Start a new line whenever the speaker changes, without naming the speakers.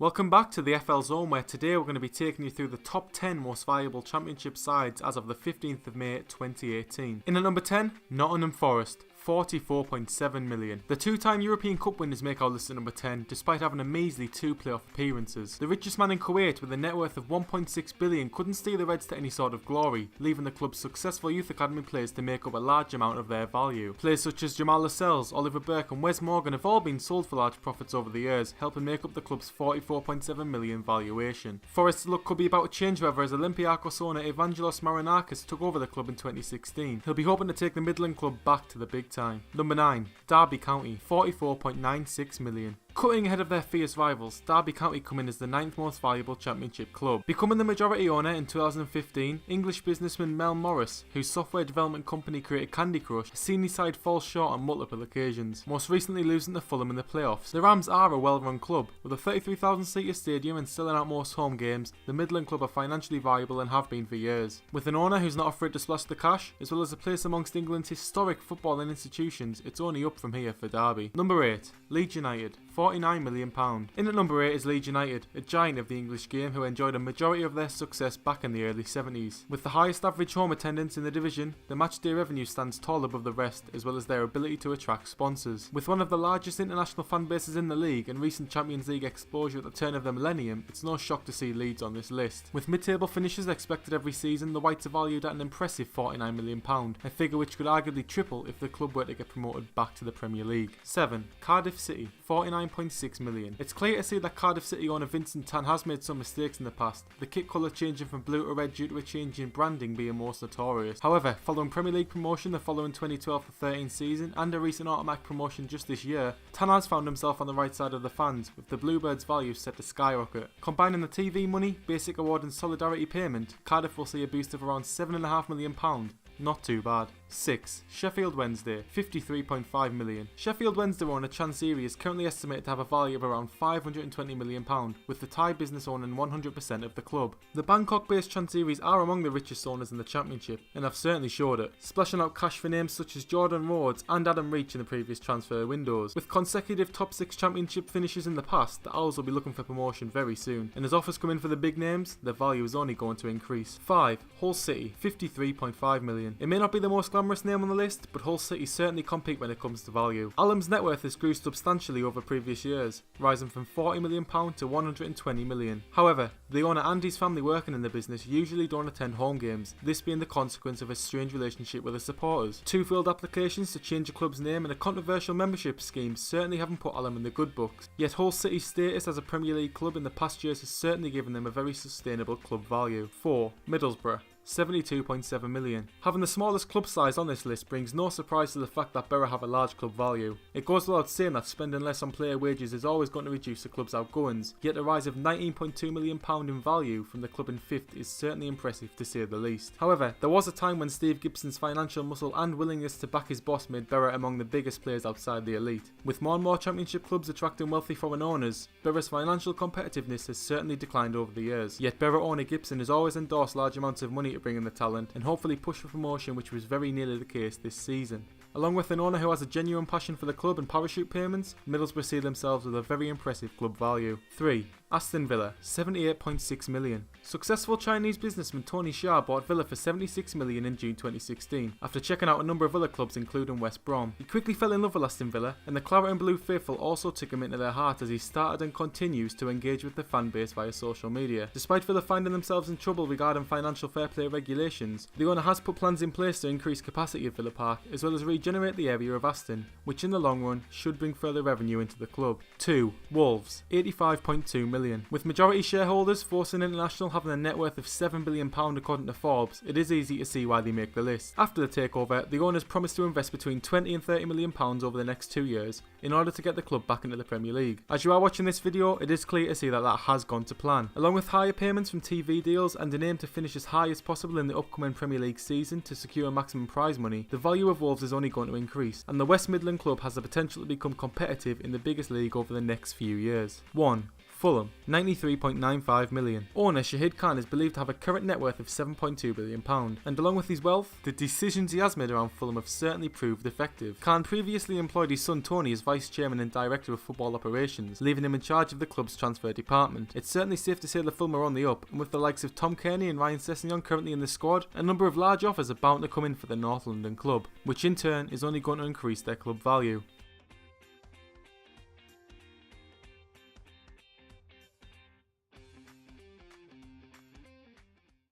Welcome back to the FL Zone, where today we're going to be taking you through the top 10 most valuable Championship sides as of the 15th of May 2018. In at number 10, Nottingham Forest. 44.7 million. The two-time European Cup winners make our list at number 10, despite having a measly 2 playoff appearances. The richest man in Kuwait, with a net worth of 1.6 billion, couldn't steer the Reds to any sort of glory, leaving the club's successful youth academy players to make up a large amount of their value. Players such as Jamal Lascelles, Oliver Burke and Wes Morgan have all been sold for large profits over the years, helping make up the club's 44.7 million valuation. Forest's luck could be about to change, however, as Olympiacos owner Evangelos Marinakis took over the club in 2016. He'll be hoping to take the Midland club back to the big time. Number 9, Derby County, 44.96 million. Cutting ahead of their fierce rivals, Derby County come in as the 9th most valuable Championship club. Becoming the majority owner in 2015, English businessman Mel Morris, whose software development company created Candy Crush, has seen his side fall short on multiple occasions, most recently losing to Fulham in the playoffs. The Rams are a well-run club. With a 33,000-seater stadium and selling out most home games, the Midland club are financially viable and have been for years. With an owner who's not afraid to splash the cash, as well as a place amongst England's historic footballing institutions, it's only up from here for Derby. Number 8, Leeds United. £49 million. In at number 8 is Leeds United, a giant of the English game who enjoyed a majority of their success back in the early 70s. With the highest average home attendance in the division, the matchday revenue stands tall above the rest, as well as their ability to attract sponsors. With one of the largest international fan bases in the league and recent Champions League exposure at the turn of the millennium, it's no shock to see Leeds on this list. With mid-table finishes expected every season, the Whites are valued at an impressive £49 million, a figure which could arguably triple if the club were to get promoted back to the Premier League. 7. Cardiff City, £49.6 million. It's clear to see that Cardiff City owner Vincent Tan has made some mistakes in the past, the kit colour changing from blue to red due to a change in branding being most notorious. However, following Premier League promotion the following 2012-13 season and a recent automatic promotion just this year, Tan has found himself on the right side of the fans, with the Bluebirds' value set to skyrocket. Combining the TV money, basic award and solidarity payment, Cardiff will see a boost of around £7.5 million. Not too bad. 6. Sheffield Wednesday, £53.5 million. Sheffield Wednesday owner Chancery is currently estimated to have a value of around £520 million, with the Thai business owning 100% of the club. The Bangkok-based Chanceries are among the richest owners in the Championship, and have certainly showed it, splashing out cash for names such as Jordan Rhodes and Adam Reach in the previous transfer windows. With consecutive top 6 Championship finishes in the past, the Owls will be looking for promotion very soon, and as offers come in for the big names, their value is only going to increase. 5. Hull City, £53.5 million. It may not be the most glamorous name on the list, but Hull City certainly compete when it comes to value. Alum's net worth has grew substantially over previous years, rising from £40 million to £120 million. However, the owner and his family working in the business usually don't attend home games, this being the consequence of a strange relationship with the supporters. 2 failed applications to change the club's name and a controversial membership scheme certainly haven't put Alum in the good books, yet Hull City's status as a Premier League club in the past years has certainly given them a very sustainable club value. 4. Middlesbrough, £72.7 million. Having the smallest club size on this list brings no surprise to the fact that Borough have a large club value. It goes without saying that spending less on player wages is always going to reduce the club's outgoings, yet a rise of £19.2 million in value from the club in 5th is certainly impressive to say the least. However, there was a time when Steve Gibson's financial muscle and willingness to back his boss made Borough among the biggest players outside the elite. With more and more Championship clubs attracting wealthy foreign owners, Borough's financial competitiveness has certainly declined over the years, yet Borough owner Gibson has always endorsed large amounts of money to bring in the talent and hopefully push for promotion, which was very nearly the case this season. Along with an owner who has a genuine passion for the club and parachute payments, Middlesbrough see themselves with a very impressive club value. 3. Aston Villa, £78.6 million. Successful Chinese businessman Tony Xia bought Villa for £76 million in June 2016, after checking out a number of other clubs including West Brom. He quickly fell in love with Aston Villa, and the Claret and Blue faithful also took him into their heart as he started and continues to engage with the fan base via social media. Despite Villa finding themselves in trouble regarding financial fair play regulations, the owner has put plans in place to increase capacity at Villa Park, as well as regenerate the area of Aston, which in the long run should bring further revenue into the club. 2. Wolves, £85.2 million. With majority shareholders, Force International having a net worth of £7 billion according to Forbes, it is easy to see why they make the list. After the takeover, the owners promised to invest between £20 and £30 million over the next 2 years in order to get the club back into the Premier League. As you are watching this video, it is clear to see that has gone to plan. Along with higher payments from TV deals and an aim to finish as high as possible in the upcoming Premier League season to secure maximum prize money, the value of Wolves is only going to increase, and the West Midland club has the potential to become competitive in the biggest league over the next few years. 1. Fulham, £93.95 million. Owner Shahid Khan is believed to have a current net worth of £7.2 billion, and along with his wealth, the decisions he has made around Fulham have certainly proved effective. Khan previously employed his son Tony as vice chairman and director of football operations, leaving him in charge of the club's transfer department. It's certainly safe to say the Fulham are on the up, and with the likes of Tom Kearney and Ryan Sessegnon currently in the squad, a number of large offers are bound to come in for the North London club, which in turn is only going to increase their club value.